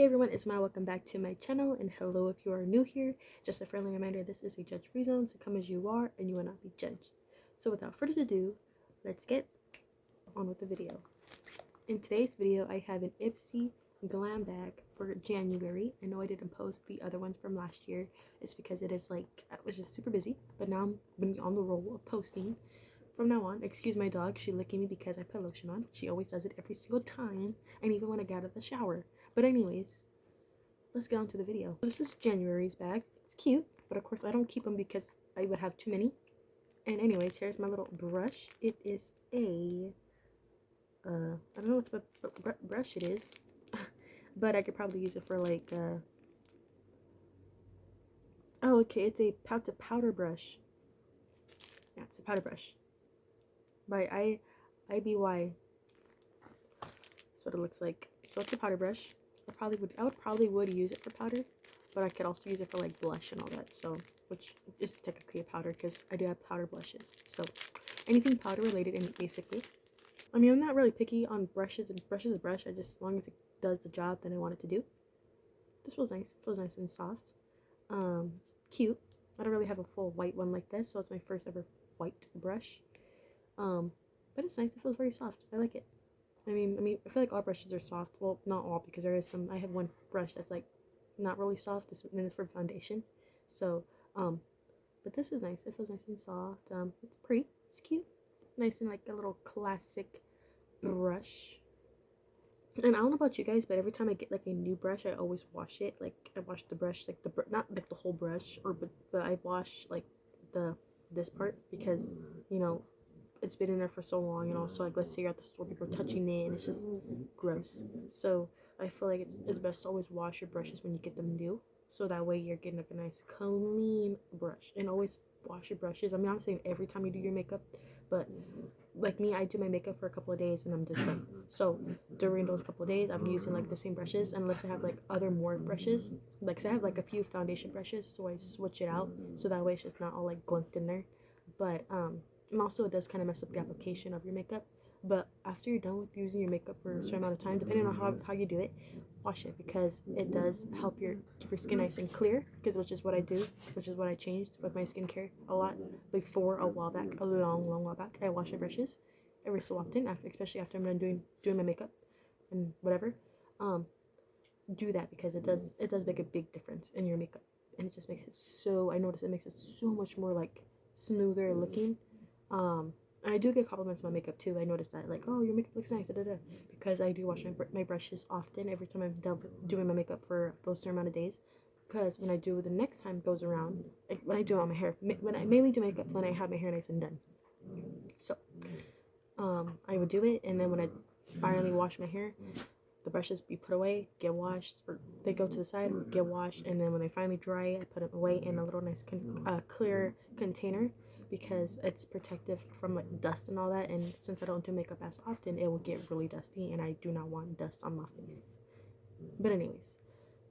Hey everyone, it's Maya. Welcome back to my channel, and hello if you are new here. Just a friendly reminder, this is a judge-free zone, so come as you are and you will not be judged. So without further ado, let's get on with the video. In today's video, I have an Ipsy Glambag for January. I know I didn't post the other ones from last year. It's because I was just super busy, but now I'm going to be on the roll of posting. From now on, excuse my dog, she's licking me because I put lotion on. She always does it every single time, and even when I get out of the shower. But anyways, let's get on to the video. This is January's bag. It's cute, but of course I don't keep them because I would have too many. And anyways, here's my little brush. It is a, I don't know what brush it is, but I could probably use it for like, oh, okay, it's a powder brush. Yeah, it's a powder brush by IBY. That's what it looks like. So it's a powder brush. I would probably use it for powder, but I could also use it for like blush and all that. So, which is technically a powder because I do have powder blushes. So, anything powder related, and basically, I mean, I'm not really picky on brushes. Brush is a brush. I just, as long as it does the job that I want it to do. This feels nice. Feels nice and soft. It's cute. I don't really have a full white one like this, so it's my first ever white brush. But it's nice. It feels very soft. I like it. I mean, I feel like all brushes are soft. Well, not all, because there is some. I have one brush that's like not really soft. And it's for foundation. So, but this is nice. It feels nice and soft. It's pretty. It's cute. Nice and like a little classic brush. And I don't know about you guys, but every time I get like a new brush, I always wash it. Like I wash the brush, like not like the whole brush, but I wash like this part because it's been in there for so long, so like let's say you're at the store, people are touching it and it's just gross. So I feel like it's best to always wash your brushes when you get them new, so that way you're getting like a nice clean brush. And always wash your brushes. I mean, I'm not saying every time you do your makeup, but like me, I do my makeup for a couple of days and I'm just done. So during those couple of days, I'm using like the same brushes unless I have like more brushes. Like, 'cause I have like a few foundation brushes, so I switch it out so that way it's just not all like glunked in there. But and also it does kind of mess up the application of your makeup. But after you're done with using your makeup for a certain amount of time, depending on how you do it, wash it, because it does help keep your skin nice and clear, which is what I do, which is what I changed with my skincare a lot before, a while back, a long while back. I wash my brushes every so often, especially after I'm done doing my makeup and whatever. Do that because it does make a big difference in your makeup, and it just makes it so, I notice it makes it so much more like smoother looking. And I do get compliments on my makeup too. I noticed that, like, oh, your makeup looks nice, because I do wash my brushes often every time I'm done doing my makeup for those certain amount of days. Because when I do the next time goes around, like when I do it on my hair, when I mainly do makeup when I have my hair nice and done. So, I would do it, and then when I finally wash my hair, the brushes be put away, get washed, or they go to the side, get washed, and then when they finally dry, I put them away in a little nice clear container, because it's protective from like dust and all that. And since I don't do makeup as often, it will get really dusty, and I do not want dust on my face. But anyways,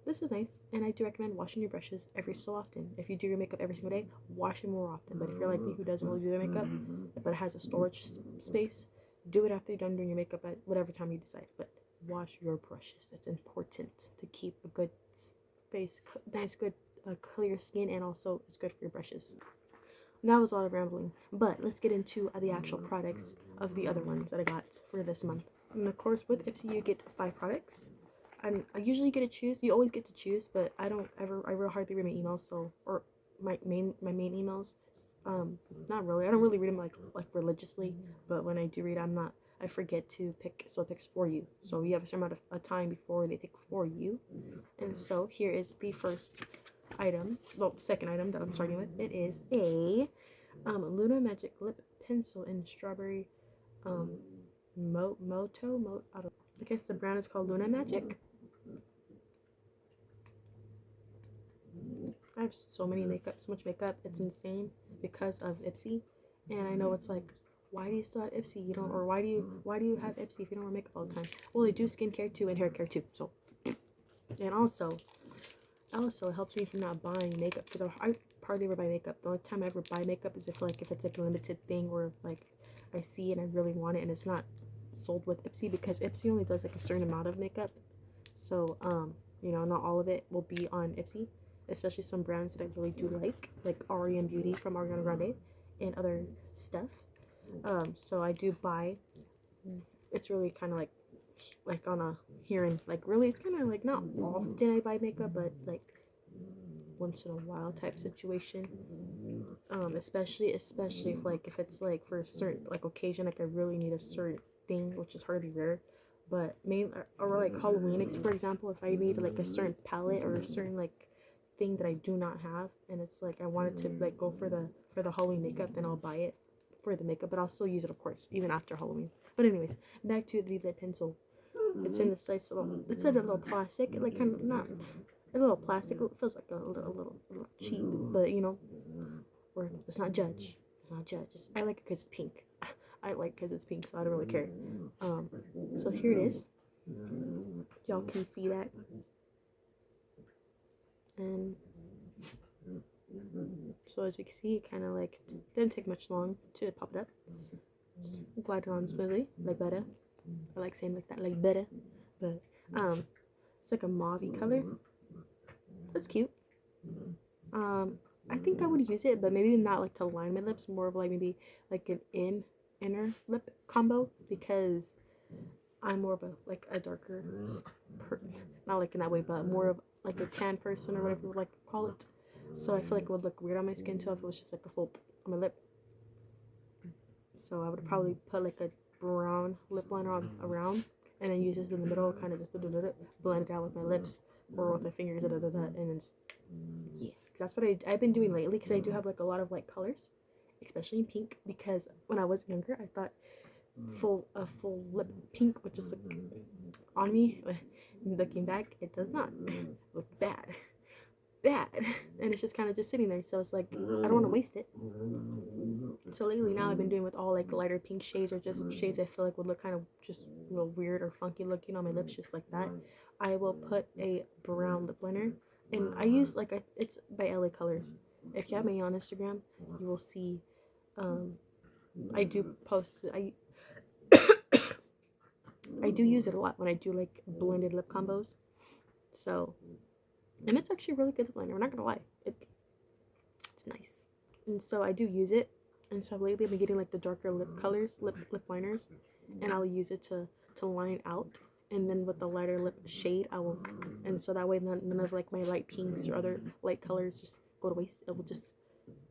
this is nice, and I do recommend washing your brushes every so often. If you do your makeup every single day, wash it more often. But if you're like me, who doesn't really do their makeup but has a storage space, do it after you're done doing your makeup at whatever time you decide. But wash your brushes. It's important to keep a good face, nice, good, clear skin, and also it's good for your brushes. And that was a lot of rambling, but let's get into the actual products of the other ones that I got for this month. And of course, with Ipsy, you get 5 products. I usually get to choose. You always get to choose, but I really hardly read my emails, or my main emails. Not really. I don't really read them like religiously, but when I do read, I forget to pick, so it picks for you. So you have a certain amount of time before they pick for you. And so here is the second item that I'm starting with. It is a Luna Magic Lip Pencil in Strawberry I guess the brand is called Luna Magic. I have so much makeup, it's insane, because of Ipsy. And I know it's like, why do you still have Ipsy? You don't, or why do you have Ipsy if you don't wear makeup all the time? Well, they do skincare too and hair care too. So, and also it helps me from not buying makeup, because I hardly ever buy makeup. The only time I ever buy makeup is if it's like a limited thing, or like I see it and I really want it and it's not sold with Ipsy, because Ipsy only does like a certain amount of makeup. So You know, not all of it will be on Ipsy, especially some brands that I really do like R.E.M. Beauty from Ariana Grande and other stuff. So I do buy. It's really kind of like on a here and like really it's kind of like not often I buy makeup, but like once in a while type situation. Especially if it's like for a certain like occasion, like I really need a certain thing, which is hardly rare. But main or like Halloween, for example, if I need like a certain palette or a certain like thing that I do not have, and it's like I wanted to like go for the Halloween makeup, then I'll buy it for the makeup, but I'll still use it, of course, even after Halloween. But anyways, back to the lip pencil. It's in this nice little. It's a little plastic, like kind of not a little plastic. It feels like a little cheap, but you know, or let's not judge. Let's not judge. I like it because it's pink. I like because it's pink, so I don't really care. So here it is. Y'all can see that, and so as we can see, it kind of like didn't take much long to pop it up. Just glide it on smoothly, like better. I like saying like that, like better. But it's like a mauve color. That's cute. I think I would use it, but maybe not like to line my lips. More of like maybe like an inner lip combo, because I'm more of a darker, not like in that way, but more of like a tan person or whatever you would like to call it. So I feel like it would look weird on my skin too if it was just like a full on my lip. So I would probably put like a brown lip liner on around, and then use this in the middle, kind of just blend it out with my lips or with my fingers, and then just, yeah, that's what I've been doing lately, because I do have like a lot of light colors, especially in pink, because when I was younger I thought a full lip pink would just look on me. Looking back, it does not look bad, and it's just kind of just sitting there, so it's like I don't want to waste it. So lately now I've been doing with all like lighter pink shades, or just shades I feel like would look kind of just a little weird or funky looking on my lips, just like that. I will put a brown lip liner, and I use it's by LA Colors. If you have me on Instagram, you will see I do post I do use it a lot when I do like blended lip combos. So, and it's actually really good lip liner, I'm not gonna lie. It's nice. And so I do use it. And so lately I've been getting like the darker lip colors, lip liners, and I'll use it to line out. And then with the lighter lip shade, and so that way none of like my light pinks or other light colors just go to waste. It will just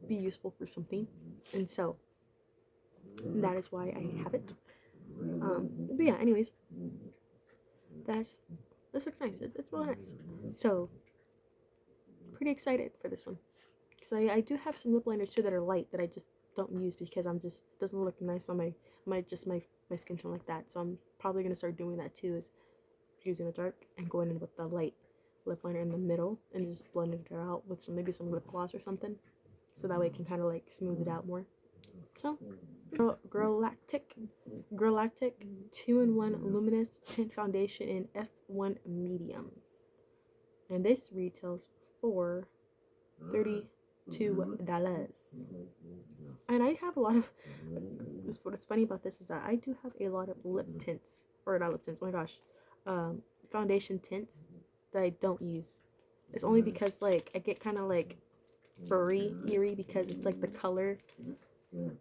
be useful for something. And so that is why I have it. But yeah, anyways, this looks nice. It's really nice. So pretty excited for this one, because I do have some lip liners too that are light that I just don't use because doesn't look nice on my skin tone like that. So I'm probably gonna start doing that too, is using the dark and going in with the light lip liner in the middle and just blending it out with maybe some lip gloss or something, so that way it can kind of like smooth it out more. So Girlactic 2-in-1 Luminous Tint Foundation in F1 Medium, and this retails for $32. And I have a lot of, what's funny about this is that I do have a lot of lip tints, or not lip tints, oh my gosh, foundation tints that I don't use. It's only because like I get kind of like eerie because it's like the color.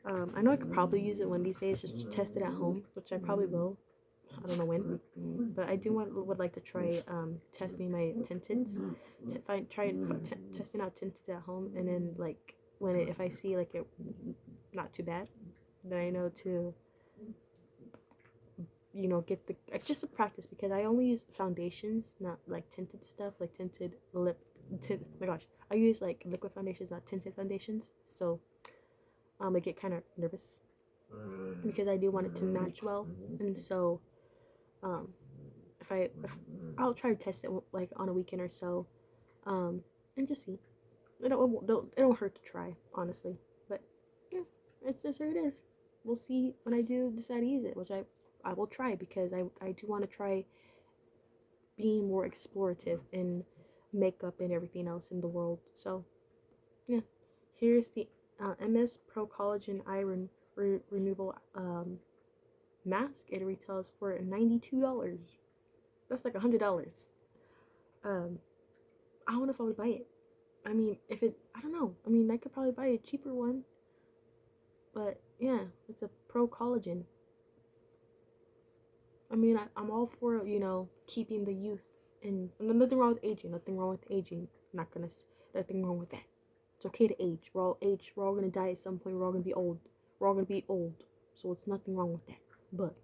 I know I could probably use it one of these days, just to test it at home, which I probably will. I don't know when, but I would like to try testing my tinteds, testing out tinted at home, and then like if I see like it not too bad, then I know to get just to practice, because I only use foundations, not like tinted stuff, like tinted lip tint. Oh my gosh, I use like liquid foundations, not tinted foundations. So I get kind of nervous because I do want it to match well, and so if I'll try to test it like on a weekend or so, and just see. It don't hurt to try, honestly. But yeah, it's just here it is. We'll see when I do decide to use it, which I will try, because I do want to try being more explorative in makeup and everything else in the world. So yeah, here's the MS Pro Collagen Eye Renewal mask. It retails for $92. That's like $100. I don't know if I would buy it. I mean, if it, I don't know. I mean, I could probably buy a cheaper one. But yeah, it's a pro collagen. I mean, I'm all for, keeping the youth. And nothing wrong with aging. Nothing wrong with aging. I'm not gonna, nothing wrong with that. It's okay to age. We're all age. We're all gonna die at some point. We're all gonna be old. We're all gonna be old. So it's nothing wrong with that. But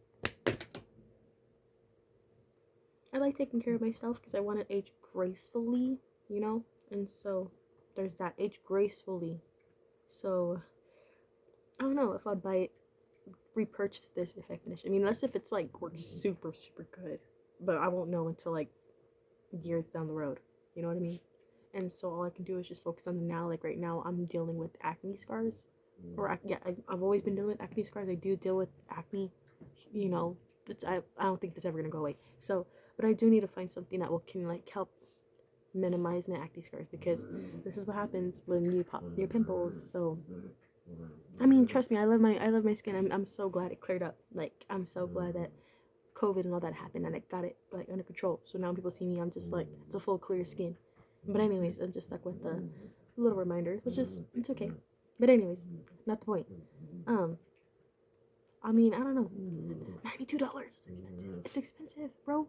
I like taking care of myself because I want to age gracefully, And so there's that, age gracefully. So I don't know if I'd buy it, repurchase this if I finish. I mean, unless if it's like works super, super good. But I won't know until like years down the road. You know what I mean? And so all I can do is just focus on the now. Like right now, I'm dealing with acne scars. Or yeah, I've always been dealing with acne scars. I do deal with acne. I don't think that's ever gonna go away. So, but I do need to find something that can like help minimize my acne scars, because this is what happens when you pop your pimples. So I mean, trust me, I love my skin. I'm so glad it cleared up. Like, I'm so glad that COVID and all that happened and I got it like under control. So now when people see me, I'm just like, it's a full clear skin. But anyways, I'm just stuck with the little reminder, which is, it's okay. But anyways, not the point. I mean, I don't know. $92. It's expensive. It's expensive, bro.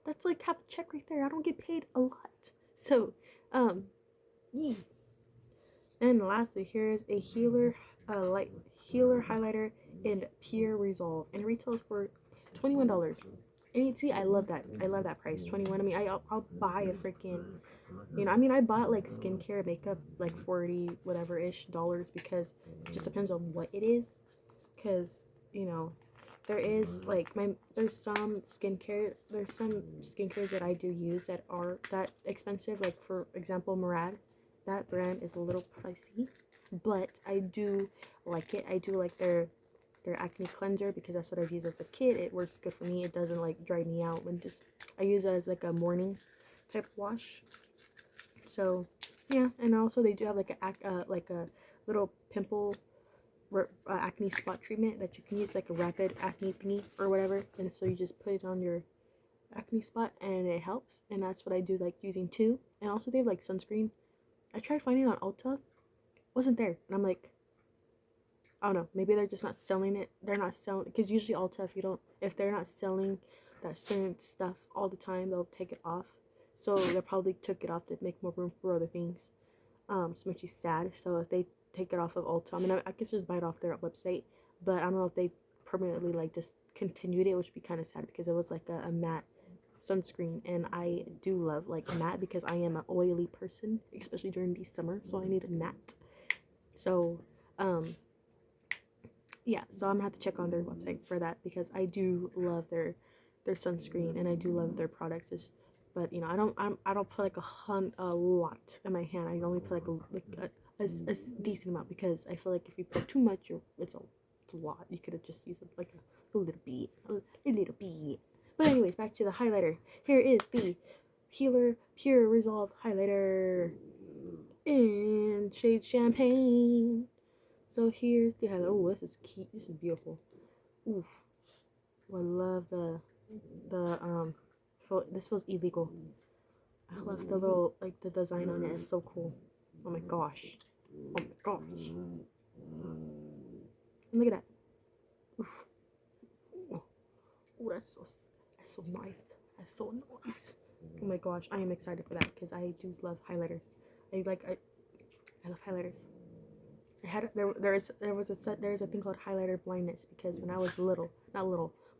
That's like half a check right there. I don't get paid a lot. So, yeah. And lastly, here is a healer highlighter in Pure Resolve, and it retails for $21. And see, I love that. I love that price, 21. I mean, I'll buy a freaking, I mean, I bought like skincare, makeup, like 40 whatever ish dollars, because it just depends on what it is. Because there is like there's some skincare that I do use that are that expensive. Like, for example, Murad. That brand is a little pricey, but I do like it. I do like their acne cleanser, because that's what I've used as a kid. It works good for me. It doesn't like dry me out when I use it as like a morning type wash. So yeah, and also they do have like a little pimple acne spot treatment that you can use, like a rapid acne thingy or whatever. And so you just put it on your acne spot and it helps. And that's what I do like using too. And also they have like sunscreen. I tried finding it on Ulta, wasn't there, and I'm like, I don't know, maybe they're just not selling it. They're not selling, because usually Ulta, if they're not selling that certain stuff all the time, they'll take it off. So they probably took it off to make more room for other things. So makes you sad. So if they take it off of Ulta, I mean, I guess just buy it off their website, but I don't know if they permanently like discontinued it, which would be kind of sad, because it was like a matte sunscreen, and I do love like matte because I am an oily person, especially during the summer, so I need a matte. So yeah, so I'm gonna have to check on their website for that, because I do love their sunscreen, and I do love their products. But I don't put like a lot in my hand. I only put like a decent amount, because I feel like if you put too much, it's a lot. You could have just used like a little bit, a little bit. But anyways, back to the highlighter. Here is the Healer Pure Resolve highlighter in shade Champagne. So here's the highlighter. Oh, this is cute. This is beautiful. Oof. I love this was illegal. I love the little, like, the design on it is so cool. Oh my gosh. Oh my gosh. And look at that. Oof. Oh, that's so nice. That's so nice. Oh my gosh, I am excited for that, because I do love highlighters. I love highlighters. There is a thing called highlighter blindness, because when I was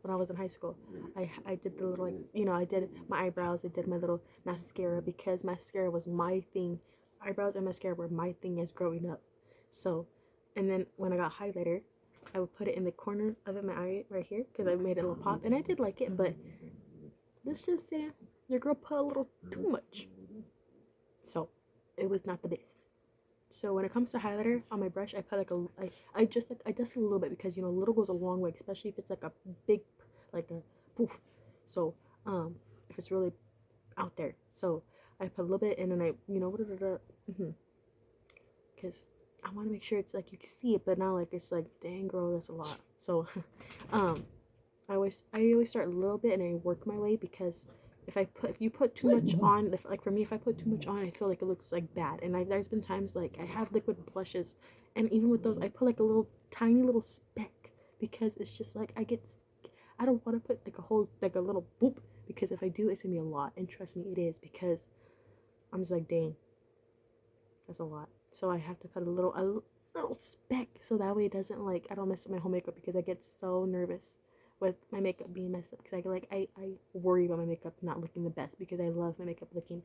when I was in high school, I did the little, like, I did my eyebrows, I did my little mascara, because mascara was my thing. Eyebrows and mascara were my thing as growing up. So, and then when I got highlighter, I would put it in the corners of my eye right here, because I made it a little pop, and I did like it, but let's just say your girl put a little too much. So it was not the best. So when it comes to highlighter on my brush, I put like I dust a little bit, because little goes a long way, especially if it's like a big, like a poof. So if it's really out there, so I put a little bit, and then I because I want to make sure it's like you can see it, but not like it's like, dang girl, that's a lot. So I always start a little bit and I work my way, because if you put too much on, like for me, if I put too much on, I feel like it looks like bad. And there's been times like I have liquid blushes, and even with those, I put like a little tiny little speck because it's just like I don't want to put like a little boop, because if I do, it's gonna be a lot. And trust me, it is, because I'm just like, dang, that's a lot. So I have to put a little speck, so that way it doesn't like, I don't mess up my whole makeup, because I get so nervous with my makeup being messed up, because I worry about my makeup not looking the best, because I love my makeup looking.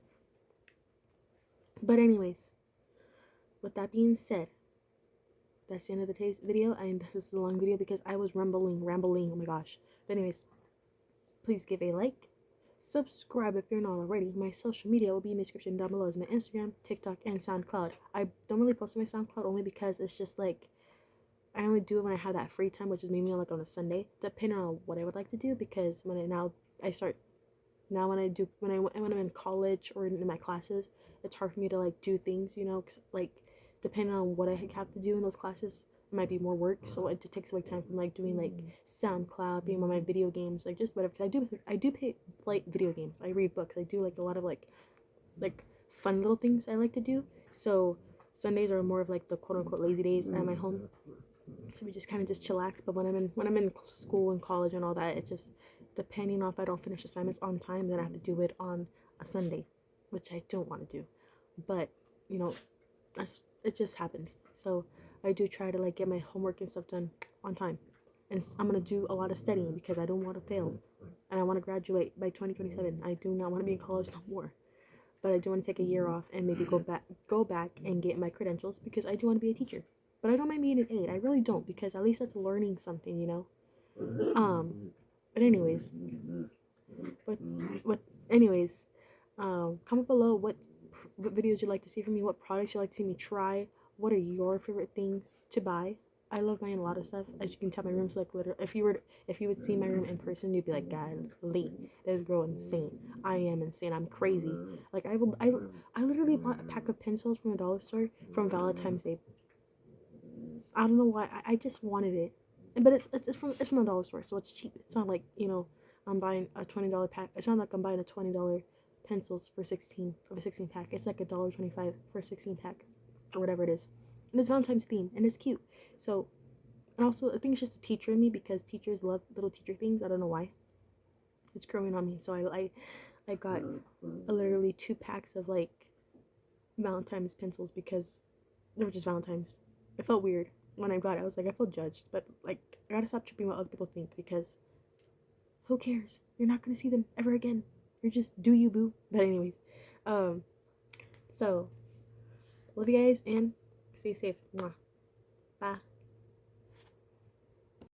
But anyways, with that being said, that's the end of the today's video. And this is a long video because I was rambling, oh my gosh. But anyways, please give a like, subscribe if you're not already. My social media will be in the description down below, as my Instagram, TikTok, and SoundCloud. I don't really post on my SoundCloud only because it's just like, I only do it when I have that free time, which is maybe like on a Sunday, depending on what I would like to do. Because when I'm in college or in my classes, it's hard for me to like do things, you know, 'cause, like, depending on what I have to do in those classes, it might be more work, so it just takes away time from like doing like SoundCloud, being on my video games, like just whatever. Cause I do play video games, I read books, I do like a lot of like fun little things I like to do. So Sundays are more of like the quote unquote lazy days at my home, so we just kind of just chillax. But when I'm in school and college and all that, it just, depending on if I don't finish assignments on time, then I have to do it on a Sunday, which I don't want to do. But you know, it just happens. So I do try to like get my homework and stuff done on time, and I'm gonna do a lot of studying because I don't want to fail, and I want to graduate by 2027. I do not want to be in college no more, but I do want to take a year off and maybe go back and get my credentials, because I do want to be a teacher. But I don't mind being an aide. I really don't, because at least that's learning something, you know. But anyways, anyways, comment below what videos you'd like to see from me, what products you'd like to see me try, what are your favorite things to buy. I love buying a lot of stuff. As you can tell, my room's like literally, if you would see my room in person, you'd be like, golly, this girl insane. I am insane. I'm crazy. Like I literally bought a pack of pencils from the dollar store from Valentine's Day. I don't know why. I just wanted it, but it's from the dollar store, so it's cheap. It's not like, you know, I'm buying a $20 pack. It's not like I'm buying a $20 pencils for 16 pack. It's like $1.25 for a 16 pack, or whatever it is. And it's Valentine's theme, and it's cute. So, and also I think it's just a teacher in me, because teachers love little teacher things. I don't know why. It's growing on me. So I got literally 2 packs of like Valentine's pencils, because they were just Valentine's. It felt weird when I got it. I was like, I feel judged, but like, I gotta stop tripping what other people think, because who cares? You're not gonna see them ever again. You're just do you, boo. But anyways, so love you guys and stay safe. Mwah. Bye.